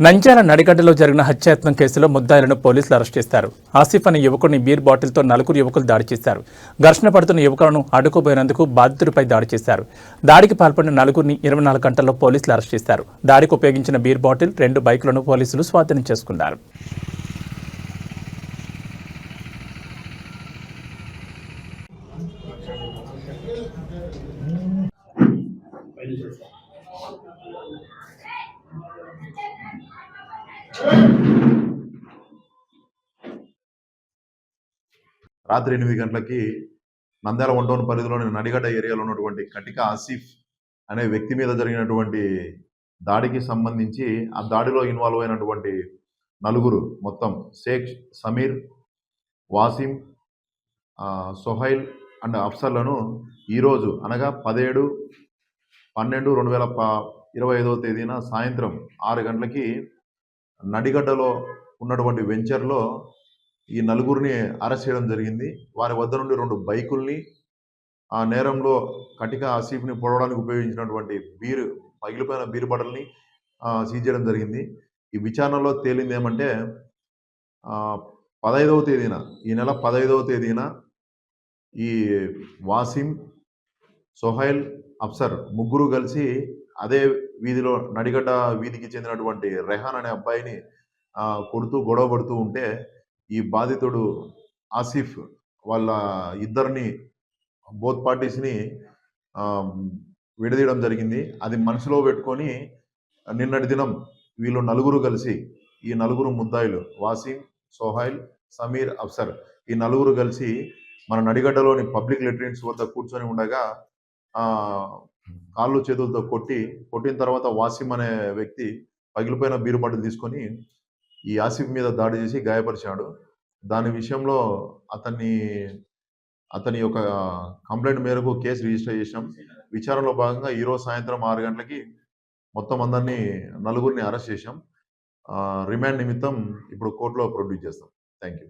నంద్యాల నడిగడ్డలో జరిగిన హత్యాయత్నం కేసులో ముద్దాయిలను పోలీసులు అరెస్ట్ చేశారు. ఆసిఫ్ అనే యువకుడిని బీర్ బాటిల్తో నలుగురు యువకులు దాడి చేశారు. ఘర్షణ పడుతున్న యువకులను అడ్డుకోబోయినందుకు బాధితుడిపై దాడి చేశారు. దాడికి పాల్పడిన నలుగురిని 24 గంటల్లో పోలీసులు అరెస్ట్ చేశారు. దాడికి ఉపయోగించిన బీర్ బాటిల్, 2 బైకులను పోలీసులు స్వాధీనం చేసుకున్నారు. రాత్రి 8 గంటలకి నంద్యాల 1 టౌన్ పరిధిలోని నడిగడ్డ ఏరియాలో ఉన్నటువంటి కటిక ఆసిఫ్ అనే వ్యక్తి మీద జరిగినటువంటి దాడికి సంబంధించి ఆ దాడిలో ఇన్వాల్వ్ అయినటువంటి నలుగురు మొత్తం షేక్ సమీర్, వాసిం, సోహైల్ అండ్ అఫ్సర్లను ఈరోజు అనగా 17/12/2025 తేదీన సాయంత్రం 6 గంటలకి నడిగడ్డలో ఉన్నటువంటి వెంచర్లో ఈ నలుగురిని అరెస్ట్ చేయడం జరిగింది. వారి వద్ద నుండి 2 బైకుల్ని, ఆ నేరంలో కటిక ఆసిఫ్ని పొడవడానికి ఉపయోగించినటువంటి పగిలిపోయిన బీర్ బాటిల్ని సీజ్ చేయడం జరిగింది. ఈ విచారణలో తేలింది ఏమంటే 15వ తేదీన ఈ నెల 15వ తేదీన ఈ వాసిం, సోహైల్, అఫ్సర్ ముగ్గురు కలిసి అదే వీధిలో నడిగడ్డ వీధికి చెందినటువంటి రెహాన్ అనే అబ్బాయిని కొడుతూ గొడవ పడుతూ ఉంటే ఈ బాధితుడు ఆసిఫ్ వాళ్ళ ఇద్దరిని బోత్ పార్టీస్ని విడదీయడం జరిగింది. అది మనసులో పెట్టుకొని నిన్నటి దినం వీళ్ళు నలుగురు కలిసి ఈ నలుగురు ముద్దాయిలు వాసిం, సోహైల్, సమీర్, అఫ్సర్ ఈ నలుగురు కలిసి మన నడిగడ్డలోని పబ్లిక్ లెట్రిన్స్ వద్ద కూర్చొని ఉండగా కాళ్ళు చేతులతో కొట్టిన తర్వాత వాసిం అనే వ్యక్తి పగిలిపోయిన బీరు బాటిల్ తీసుకొని ఈ ఆసిఫ్ మీద దాడి చేసి గాయపరిచాడు. దాని విషయంలో అతని యొక్క కంప్లైంట్ మేరకు కేసు రిజిస్టర్ చేశాం. విచారణలో భాగంగా ఈరోజు సాయంత్రం 6 గంటలకి మొత్తం అందరినీ నలుగురిని అరెస్ట్ చేశాం. రిమాండ్ నిమిత్తం ఇప్పుడు కోర్టులో ప్రొడ్యూస్ చేస్తాం. Thank you.